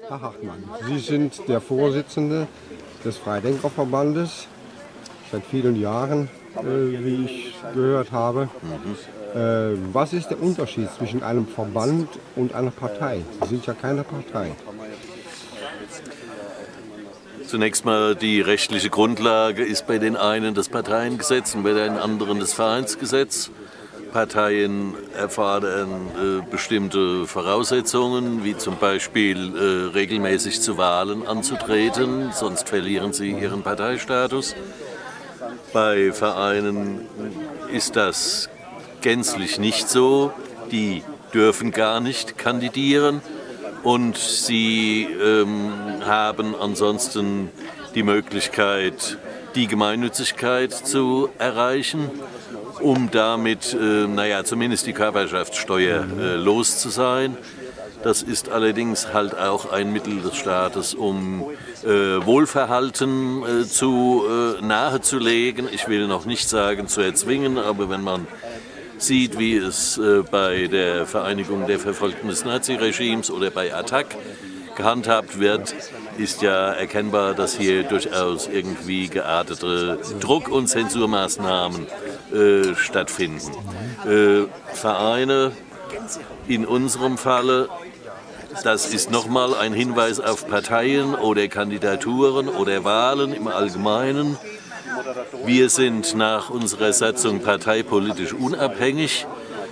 Herr Hartmann, Sie sind der Vorsitzende des Freidenkerverbandes seit vielen Jahren, wie ich gehört habe. Was ist der Unterschied zwischen einem Verband und einer Partei? Sie sind ja keine Partei. Zunächst mal die rechtliche Grundlage ist bei den einen das Parteiengesetz und bei den anderen das Vereinsgesetz. Parteien erfordern bestimmte Voraussetzungen, wie zum Beispiel regelmäßig zu Wahlen anzutreten, sonst verlieren sie ihren Parteistatus. Bei Vereinen ist das gänzlich nicht so. Die dürfen gar nicht kandidieren und sie haben ansonsten die Möglichkeit, die Gemeinnützigkeit zu erreichen, um damit zumindest die Körperschaftssteuer los zu sein. Das ist allerdings halt auch ein Mittel des Staates, um Wohlverhalten nahezulegen. Ich will noch nicht sagen zu erzwingen, aber wenn man sieht, wie es bei der Vereinigung der Verfolgten des Naziregimes oder bei ATTAC gehandhabt wird, ist ja erkennbar, dass hier durchaus irgendwie geartete Druck- und Zensurmaßnahmen stattfinden. Vereine in unserem Falle, das ist nochmal ein Hinweis auf Parteien oder Kandidaturen oder Wahlen im Allgemeinen. Wir sind nach unserer Satzung parteipolitisch unabhängig.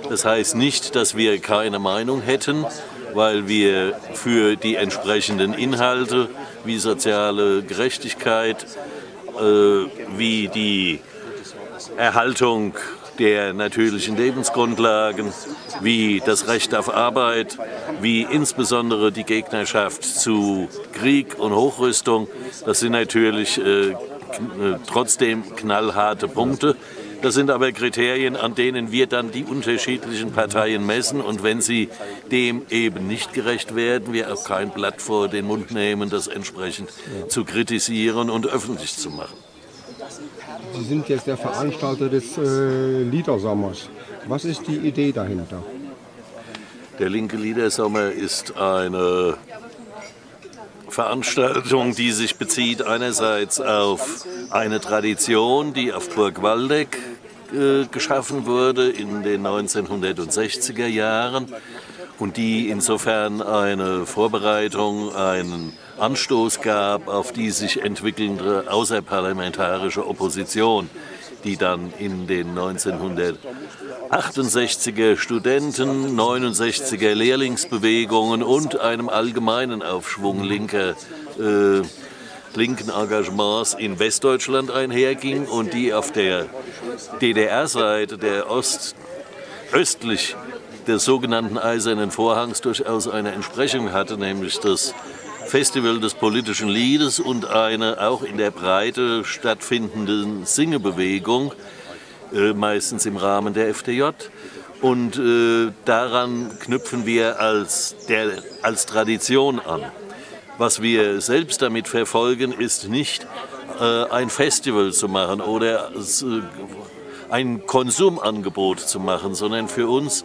Das heißt nicht, dass wir keine Meinung hätten, weil wir für die entsprechenden Inhalte wie soziale Gerechtigkeit, wie die Erhaltung der natürlichen Lebensgrundlagen, wie das Recht auf Arbeit, wie insbesondere die Gegnerschaft zu Krieg und Hochrüstung, das sind natürlich trotzdem knallharte Punkte. Das sind aber Kriterien, an denen wir dann die unterschiedlichen Parteien messen. Und wenn sie dem eben nicht gerecht werden, wir auch kein Blatt vor den Mund nehmen, das entsprechend zu kritisieren und öffentlich zu machen. Sie sind jetzt der Veranstalter des Liedersommers. Was ist die Idee dahinter? Der linke Liedersommer ist eine Veranstaltung, die sich bezieht einerseits auf eine Tradition, die auf Burg Waldeck geschaffen wurde in den 1960er Jahren und die insofern eine Vorbereitung, einen Anstoß gab auf die sich entwickelnde außerparlamentarische Opposition, die dann in den 1968er Studenten-, 69er Lehrlingsbewegungen und einem allgemeinen Aufschwung linken Engagements in Westdeutschland einherging und die auf der DDR-Seite, der östlich des sogenannten Eisernen Vorhangs, durchaus eine Entsprechung hatte, nämlich das Festival des politischen Liedes und eine auch in der Breite stattfindende Singebewegung, meistens im Rahmen der FDJ. Und daran knüpfen wir als Tradition an. Was wir selbst damit verfolgen, ist nicht ein Festival zu machen oder ein Konsumangebot zu machen, sondern für uns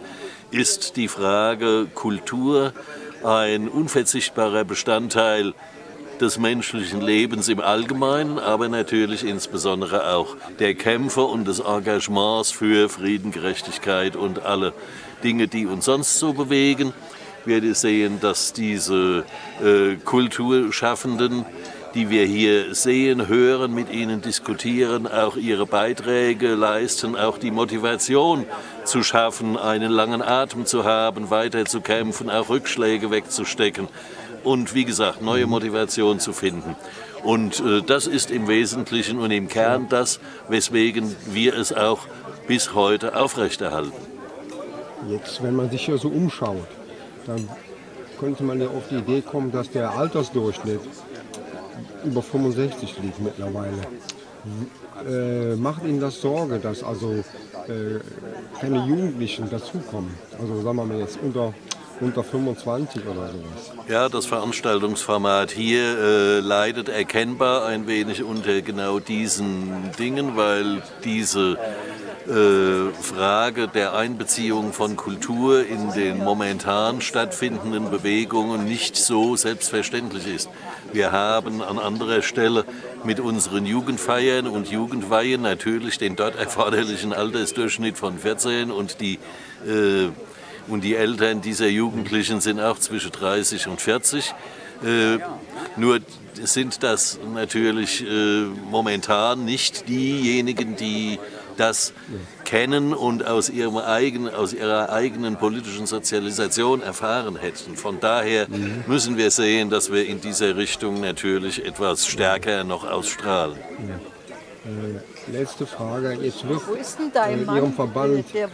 ist die Frage Kultur ein unverzichtbarer Bestandteil des menschlichen Lebens im Allgemeinen, aber natürlich insbesondere auch der Kämpfe und des Engagements für Frieden, Gerechtigkeit und alle Dinge, die uns sonst so bewegen. Wir sehen, dass diese Kulturschaffenden, die wir hier sehen, hören, mit ihnen diskutieren, auch ihre Beiträge leisten, auch die Motivation zu schaffen, einen langen Atem zu haben, weiter zu kämpfen, auch Rückschläge wegzustecken und wie gesagt, neue Motivation zu finden. Und das ist im Wesentlichen und im Kern das, weswegen wir es auch bis heute aufrechterhalten. Jetzt, wenn man sich hier so umschaut, dann könnte man ja auf die Idee kommen, dass der Altersdurchschnitt über 65 liegt mittlerweile. Macht Ihnen das Sorge, dass also keine Jugendlichen dazukommen? Also sagen wir mal jetzt unter 25 oder sowas. Ja, das Veranstaltungsformat hier leidet erkennbar ein wenig unter genau diesen Dingen, weil diese Frage der Einbeziehung von Kultur in den momentan stattfindenden Bewegungen nicht so selbstverständlich ist. Wir haben an anderer Stelle mit unseren Jugendfeiern und Jugendweihen natürlich den dort erforderlichen Altersdurchschnitt von 14 und die Eltern dieser Jugendlichen sind auch zwischen 30 und 40. Nur sind das natürlich momentan nicht diejenigen, die das kennen und aus ihrer eigenen politischen Sozialisation erfahren hätten. Von daher müssen wir sehen, dass wir in dieser Richtung natürlich etwas stärker noch ausstrahlen. Letzte Frage. Jetzt wird Ihrem Verband ja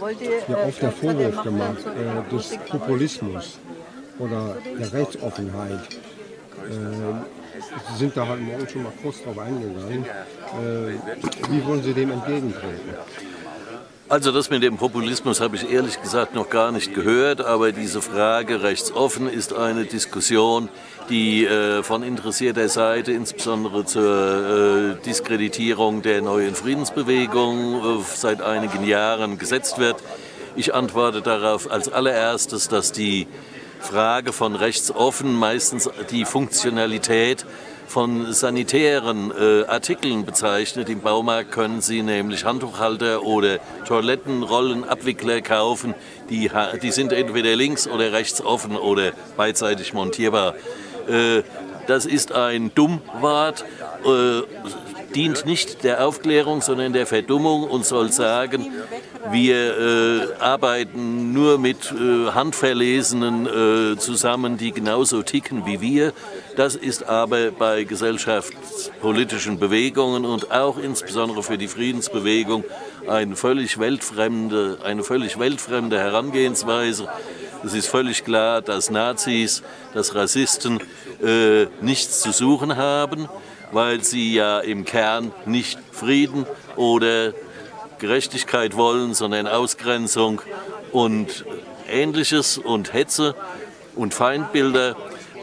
oft der Vorwurf gemacht des Populismus oder der Rechtsoffenheit. Sie sind da heute Morgen schon mal kurz drauf eingegangen. Wie wollen Sie dem entgegentreten? Also das mit dem Populismus habe ich ehrlich gesagt noch gar nicht gehört, aber diese Frage rechtsoffen ist eine Diskussion, die von interessierter Seite, insbesondere zur Diskreditierung der neuen Friedensbewegung seit einigen Jahren gesetzt wird. Ich antworte darauf als allererstes, dass die Frage von rechtsoffen meistens die Funktionalität von sanitären Artikeln bezeichnet. Im Baumarkt können Sie nämlich Handtuchhalter oder Toilettenrollenabwickler kaufen. Die sind entweder links oder rechts offen oder beidseitig montierbar. Das ist ein Dummwort, dient nicht der Aufklärung, sondern der Verdummung und soll sagen, wir arbeiten nur mit Handverlesenen zusammen, die genauso ticken wie wir. Das ist aber bei gesellschaftspolitischen Bewegungen und auch insbesondere für die Friedensbewegung eine völlig weltfremde Herangehensweise. Es ist völlig klar, dass Nazis, dass Rassisten nichts zu suchen haben, weil sie ja im Kern nicht Frieden oder Gerechtigkeit wollen, sondern Ausgrenzung und Ähnliches und Hetze und Feindbilder.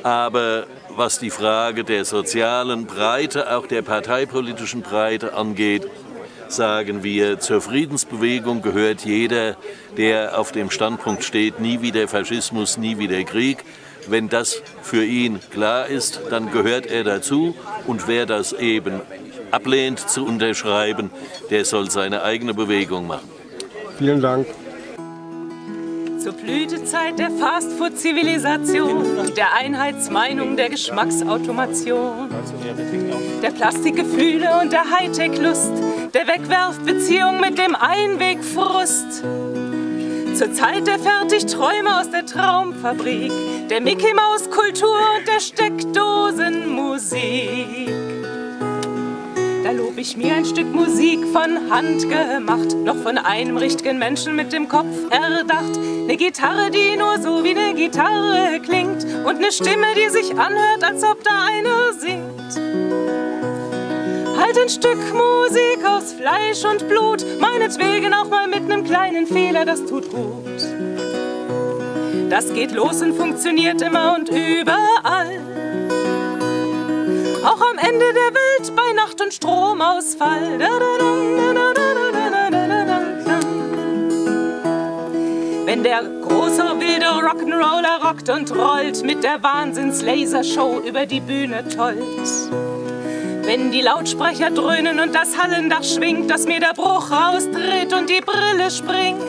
Aber was die Frage der sozialen Breite, auch der parteipolitischen Breite angeht, sagen wir, zur Friedensbewegung gehört jeder, der auf dem Standpunkt steht, nie wieder Faschismus, nie wieder Krieg. Wenn das für ihn klar ist, dann gehört er dazu. Und wer das eben ablehnt zu unterschreiben, der soll seine eigene Bewegung machen. Vielen Dank. Zur Blütezeit der Fastfood-Zivilisation, der Einheitsmeinung der Geschmacksautomation, der Plastikgefühle und der Hightech-Lust, der Wegwerfbeziehung mit dem Einwegfrust. Zur Zeit der Fertigträume aus der Traumfabrik, der Mickey-Maus-Kultur und der Steckdosenmusik. Da lob ich mir ein Stück Musik von Hand gemacht, noch von einem richtigen Menschen mit dem Kopf erdacht. Eine Gitarre, die nur so wie eine Gitarre klingt und eine Stimme, die sich anhört, als ob da einer singt. Halt ein Stück Musik aus Fleisch und Blut, meinetwegen auch mal mit einem kleinen Fehler, das tut gut. Das geht los und funktioniert immer und überall. Auch am Ende der Welt bei Nacht- und Stromausfall. Wenn der große wilde Rock'n'Roller rockt und rollt, mit der Wahnsinns-Lasershow über die Bühne tollt. Wenn die Lautsprecher dröhnen und das Hallendach schwingt, dass mir der Bruch raustritt und die Brille springt,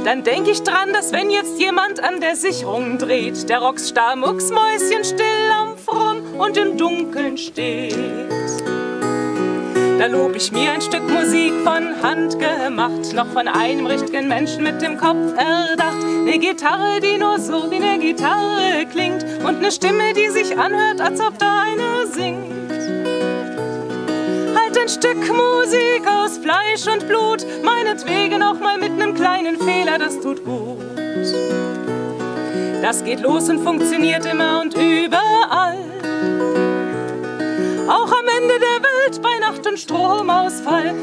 dann denk ich dran, dass wenn jetzt jemand an der Sicherung dreht, der Rockstar mucksmäuschenstill am Front und im Dunkeln steht. Da lob ich mir ein Stück Musik von Hand gemacht, noch von einem richtigen Menschen mit dem Kopf erdacht. Eine Gitarre, die nur so wie eine Gitarre klingt und eine Stimme, die sich anhört, als ob da einer singt. Halt ein Stück Musik aus Fleisch und Blut, meinetwegen auch mal mit einem kleinen Fehler, das tut gut. Das geht los und funktioniert immer und überall. Auch am Ende der Welt bei Nacht- und Stromausfall.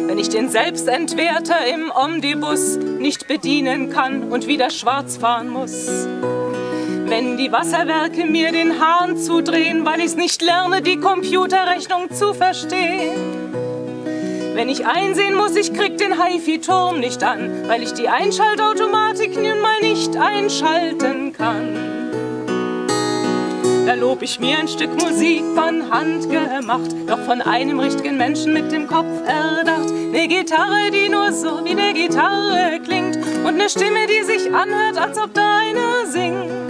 Wenn ich den Selbstentwerter im Omnibus nicht bedienen kann und wieder schwarz fahren muss. Wenn die Wasserwerke mir den Hahn zudrehen, weil ich's nicht lerne, die Computerrechnung zu verstehen. Wenn ich einsehen muss, ich krieg den HiFi-Turm nicht an, weil ich die Einschaltautomatik nun mal nicht einschalten kann. Da lob ich mir ein Stück Musik von Hand gemacht, doch von einem richtigen Menschen mit dem Kopf erdacht. Ne Gitarre, die nur so wie ne Gitarre klingt und ne Stimme, die sich anhört, als ob da einer singt.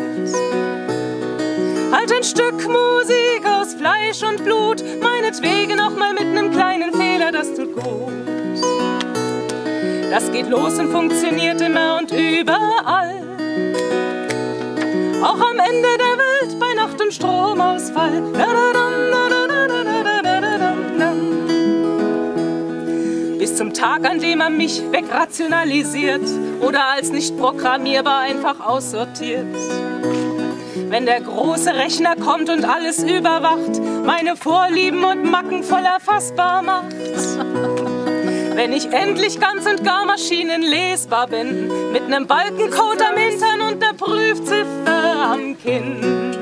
Halt ein Stück Musik aus Fleisch und Blut, meinetwegen auch mal mit nem kleinen Fehler, das tut gut. Das geht los und funktioniert immer und überall. Auch am Ende der Welt bei Nacht- und Stromausfall. Bis zum Tag, an dem man mich wegrationalisiert oder als nicht programmierbar einfach aussortiert. Wenn der große Rechner kommt und alles überwacht, meine Vorlieben und Macken voll erfassbar macht. Wenn ich endlich ganz und gar maschinenlesbar bin, mit nem Balkencode am Hintern und ner Prüfziffer am Kinn.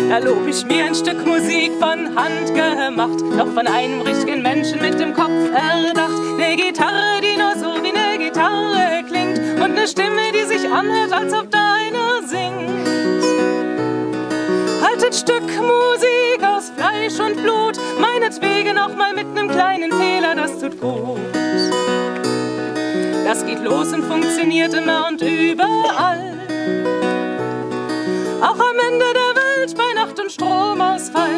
Da lob ich mir ein Stück Musik von Hand gemacht, doch von einem richtigen Menschen mit dem Kopf erdacht. Ne Gitarre, die nur so wie ne Gitarre klingt und ne Stimme, die sich anhört, als ob da einer singt. Halt ein Stück Musik aus Fleisch und Blut, meinetwegen auch mal mit nem kleinen Fehler, das tut gut. Das geht los und funktioniert immer und überall. Auch am Ende der Welt bei Nacht- und Stromausfall.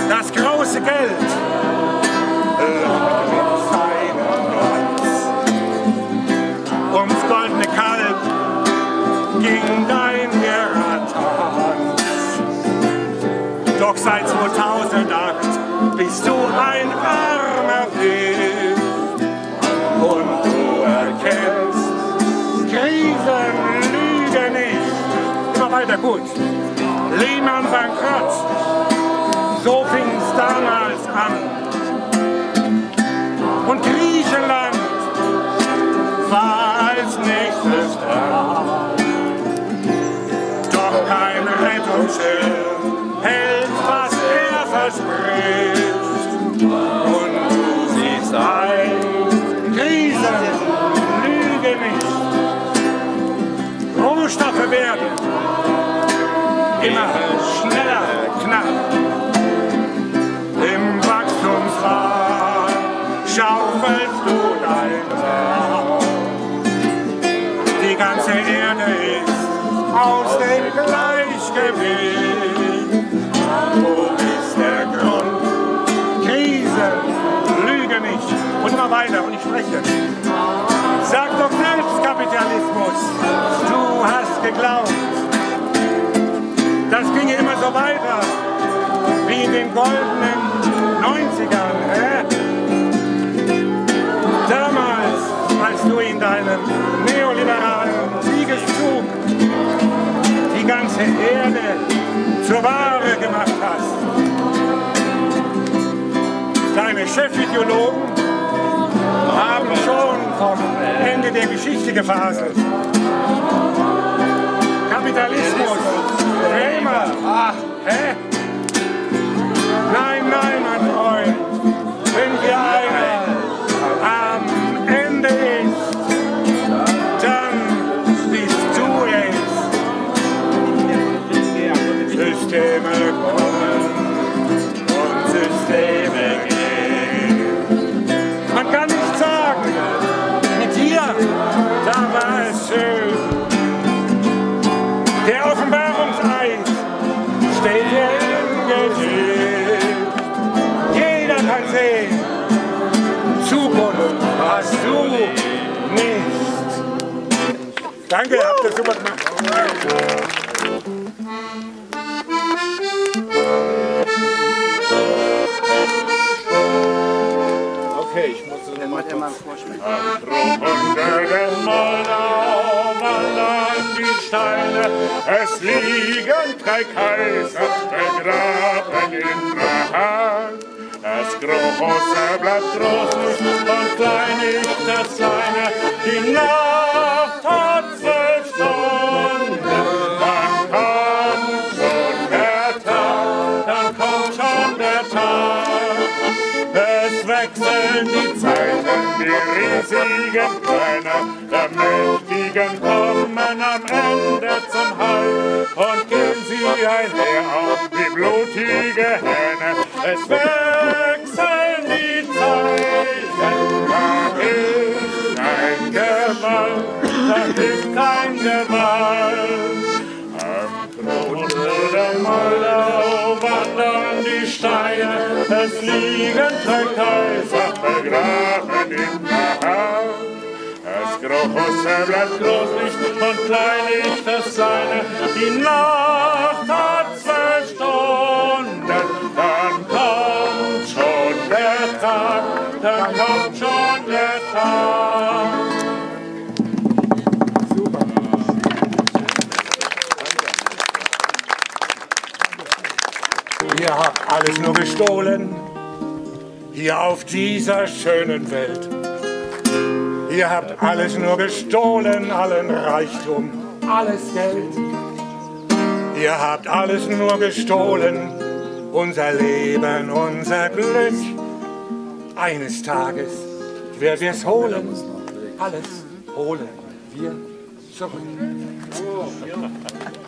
Das große Geld ums goldene Kalb ging dein Tanz. Doch seit 2008 bist du ein armer Wind und du erkennst Krisen, Lüge nicht. Immer weiter gut. Lehmann bankrott. So fing's damals an. Und Griechenland war als nächstes dran. Doch kein Rettungsschiff hält, was er versprichst und du siehst ein, Krisen, lüge nicht. Rohstoffe werden immer schneller knapp. Im Wachstumsrad schaufelst du dein Grab. Die ganze Erde ist aus dem Gleichgewicht. Wo ist der Grund? Krise, lüge nicht. Und immer weiter, und ich spreche. Sag doch selbst, Kapitalismus, du hast geglaubt, das ginge immer so weiter, wie in den goldenen 90ern. Damals, als du in deinem neoliberalen Siegeszug die ganze Erde zur Ware gemacht hast. Deine Chefideologen haben schon vom Ende der Geschichte gefaselt. Kapitalismus, für immer. Hä? Nein, nein, mein Freund, wenn wir einer am Ende ist, dann bist du es. Systeme kommen und Systeme gehen. Man kann nicht sagen, mit dir, da war es schön. Der Offenbarungseid steht dir im Gesicht. Jeder kann sehen, Zukunft hast du nicht. Danke, habt ihr super gemacht. Okay, ich muss es nochmal vorspielen. Unter dem Moldau wandern die Steine, es liegen 3 Kaiser begraben in Prag. Das Große bleibt groß und klein nicht das Kleine. Die Nacht hat 12 Stunden, dann kommt schon der Tag, dann kommt schon der Tag. Es wechseln die Zeiten, die riesigen Pläne der Mächtigen kommen am Ende zum Heil und gehen sie einher auf wie blutige Hähne. Es wechseln die Zeiten, da ist kein Gewalt, da ist kein Gewalt. Am Grunde der Moldau wandern die Steine, es liegen 3 Kaiser begraben in Prag. Das Große bleibt groß nicht und klein nicht das Kleine. Die Nacht hat 12 Stunden, dann kommt schon der Tag, dann kommt schon der Tag. Ihr habt alles nur gestohlen, hier auf dieser schönen Welt. Ihr habt alles nur gestohlen, allen Reichtum, alles Geld. Ihr habt alles nur gestohlen, unser Leben, unser Glück. Eines Tages werden wir es holen, alles holen wir zurück.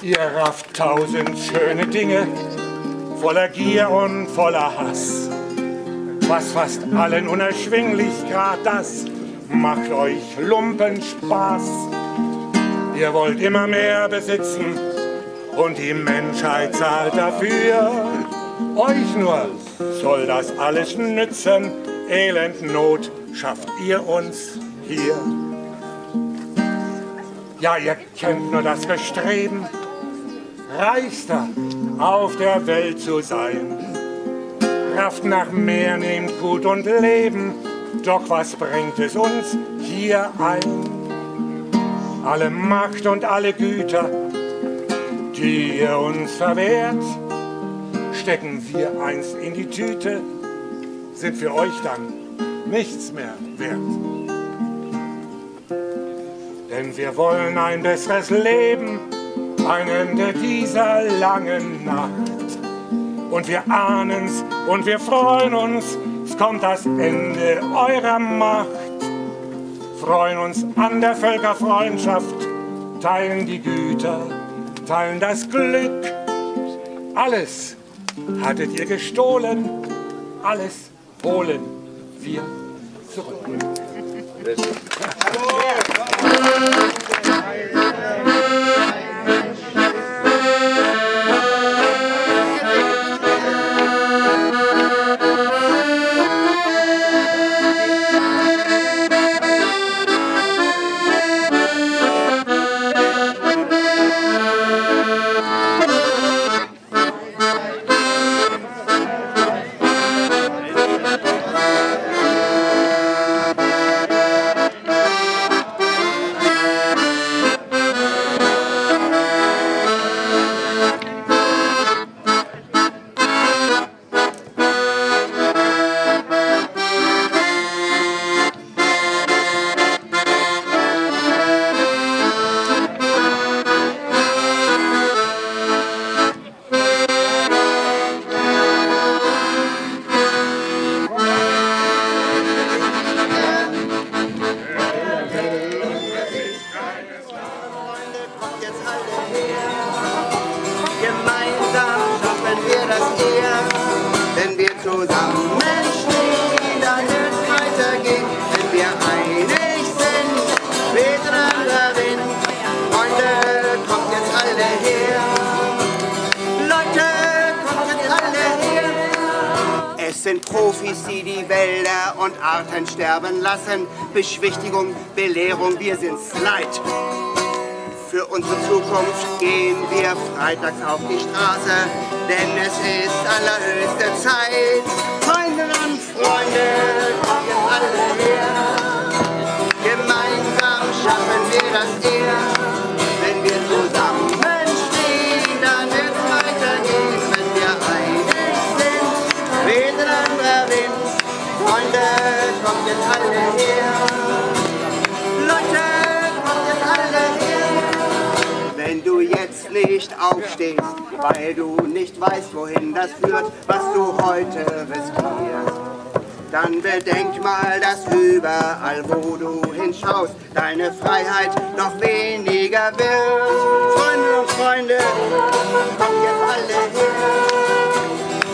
Ihr rafft 1000 schöne Dinge, voller Gier und voller Hass. Was fast allen unerschwinglich, grad das macht euch Lumpenspaß. Ihr wollt immer mehr besitzen und die Menschheit zahlt dafür. Euch nur soll das alles nützen, Elend, Not schafft ihr uns hier. Ja, ihr kennt nur das Bestreben, Reichster auf der Welt zu sein. Kraft nach mehr, nehmt Gut und Leben, doch was bringt es uns hier ein? Alle Macht und alle Güter, die ihr uns verwehrt, stecken wir einst in die Tüte, sind für euch dann nichts mehr wert. Denn wir wollen ein besseres Leben, ein Ende dieser langen Nacht. Und wir ahnen's und wir freuen uns, es kommt das Ende eurer Macht. Freuen uns an der Völkerfreundschaft, teilen die Güter, teilen das Glück. Alles hattet ihr gestohlen, alles holen wir zurück. Profis, die die Wälder und Arten sterben lassen. Beschwichtigung, Belehrung, wir sind's leid. Für unsere Zukunft gehen wir freitags auf die Straße, denn es ist allerhöchste Zeit. Freundinnen und Freunde, kommt jetzt alle her. Gemeinsam schaffen wir das eher. Wenn wir zusammenstehen, dann wird's weitergehen. Wenn wir einig sind, weht ein anderer Wind. Freunde, kommt jetzt alle her. Leute, kommt jetzt alle her. Wenn du jetzt nicht aufstehst, weil du nicht weißt, wohin das führt, was du heute riskierst, dann bedenk mal, dass überall, wo du hinschaust, deine Freiheit noch weniger wird. Freunde und Freunde, kommt jetzt alle her.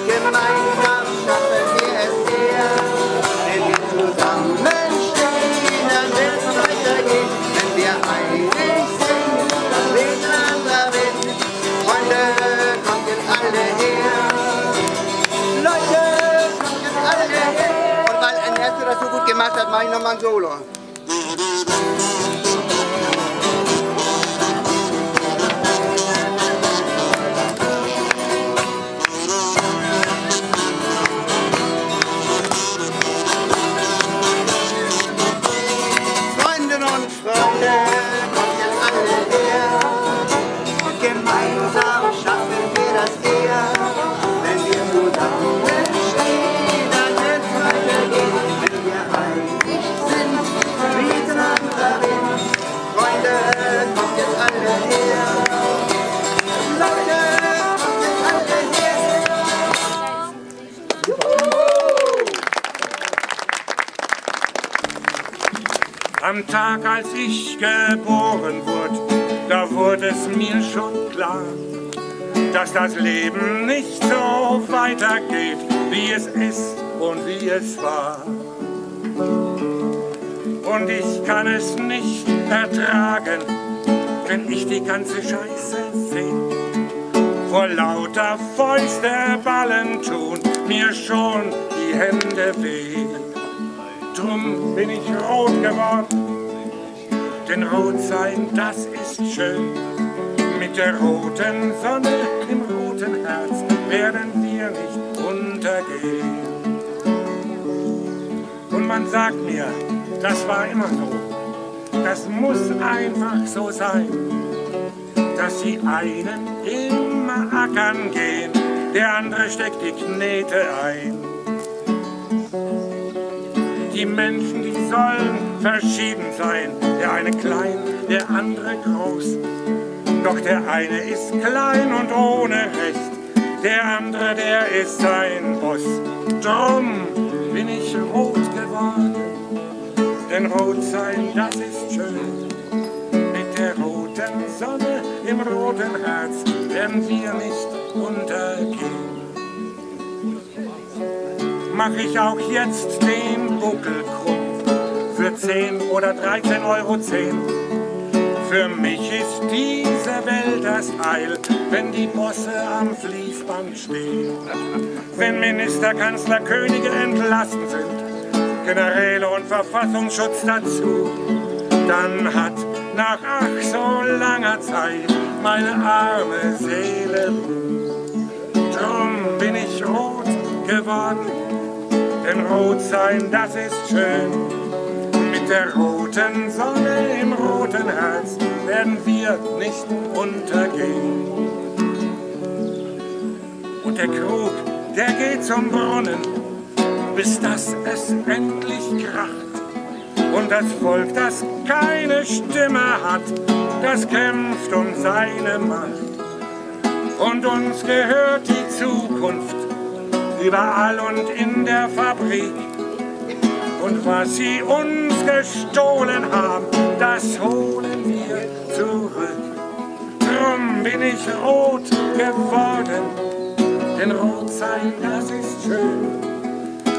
Gemeinsam schaffen wir es her. Wenn wir zusammenstehen, dann wird es weitergehen. Wenn wir einig sind, dann weht ein anderer Wind. Freunde, kommt jetzt alle her. Leute, kommt jetzt alle her. Und weil ein Erster das so gut gemacht hat, mache ich nochmal ein Solo. Freundinnen und Freunde, kommt jetzt alle her. Gemeinsam schaffen wir das eher. Wenn wir zusammenstehen, dann wird es weitergehen. Wenn wir einig sind, weht ein anderer Wind. Freunde, kommt jetzt alle her. Leute, kommt jetzt alle her. Am Tag, als ich geboren wurde, da wurde es mir schon klar, dass das Leben nicht so weitergeht, wie es ist und wie es war. Und ich kann es nicht ertragen, wenn ich die ganze Scheiße sehe. Vor lauter Fäuste ballen tun mir schon die Hände weh. Drum bin ich rot geworden, denn rot sein, das ist schön. Mit der roten Sonne im roten Herz werden wir nicht untergehen. Und man sagt mir, das war immer so, das muss einfach so sein, dass die einen immer ackern gehen, der andere steckt die Knete ein. Die Menschen, die sollen verschieden sein, der eine klein, der andere groß. Doch der eine ist klein und ohne Recht, der andere, der ist sein Boss. Drum bin ich rot geworden, denn rot sein, das ist schön. Mit der roten Sonne im roten Herz werden wir nicht untergehen. Mach ich auch jetzt den Buckel krumm für 10 oder 13,10 €. Für mich ist diese Welt das Heil, wenn die Bosse am Fließband stehen. Wenn Minister, Kanzler, Könige entlassen sind, Generäle und Verfassungsschutz dazu, dann hat nach ach so langer Zeit meine arme Seele Ruhe. Drum bin ich rot geworden, denn rot sein, das ist schön. Mit der roten Sonne im roten Herz werden wir nicht untergehen. Und der Krug, der geht zum Brunnen, bis dass es endlich kracht. Und das Volk, das keine Stimme hat, das kämpft um seine Macht. Und uns gehört die Zukunft, überall und in der Fabrik. Und was sie uns gestohlen haben, das holen wir zurück. Drum bin ich rot geworden, denn rot sein, das ist schön.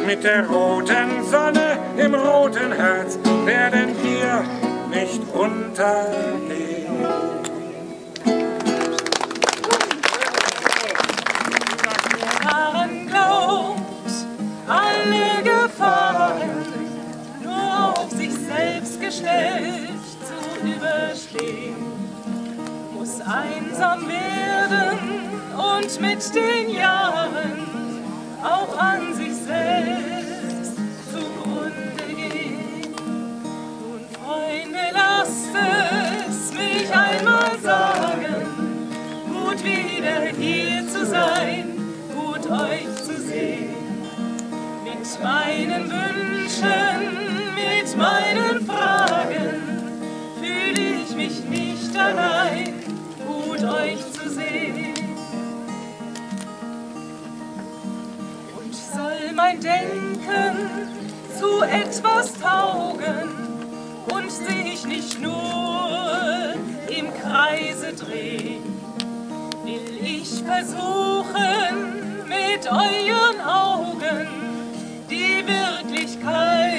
Mit der roten Sonne im roten Herz werden wir nicht untergehen. Daran glaubt, alle Gefahren nur auf sich selbst gestellt zu überstehen, muss einsam werden und mit den Jahren auch an sich selbst zugrunde gehen. Nun, Freunde, lasst es mich einmal sagen, gut wieder hier zu sein, gut euch zu sehen. Mit meinen Wünschen, mit meinen Fragen fühle ich mich nicht allein, gut euch zu sehen. Und soll mein Denken zu etwas taugen und sich nicht nur im Kreise drehen, will ich versuchen, mit euren Augen die Wirklichkeit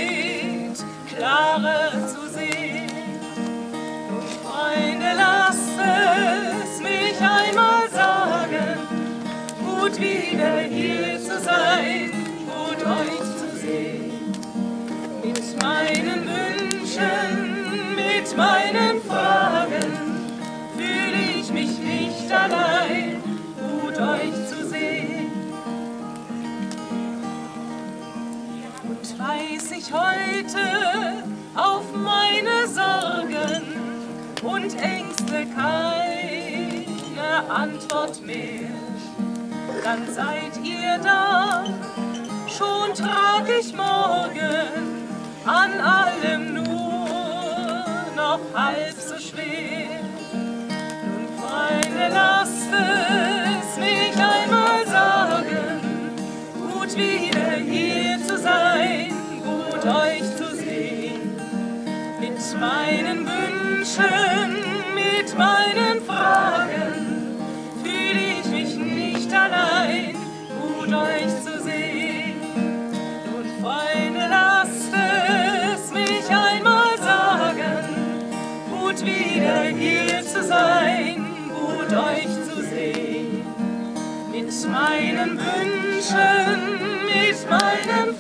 klarer zu sehen. Nun, Freunde, lasst es mich einmal sagen, gut wieder hier zu sein, gut euch zu sehen. Mit meinen Wünschen, mit meinen Fragen fühle ich mich nicht allein, gut euch zu sehen. Und weiß ich heute auf meine Sorgen und Ängste keine Antwort mehr, dann seid ihr da, schon trag ich morgen an allem nur noch halb so schwer. Nun, Freunde, lasst es mich einmal sagen, gut wieder hier zu sein, gut euch zu sehen. Mit meinen Wünschen, mit meinen Fragen fühle ich mich nicht allein, gut euch zu sehen. Nun, Freunde, lasst es mich einmal sagen, gut wieder hier zu sein, gut euch zu sehen. Mit meinen Wünschen, mit meinen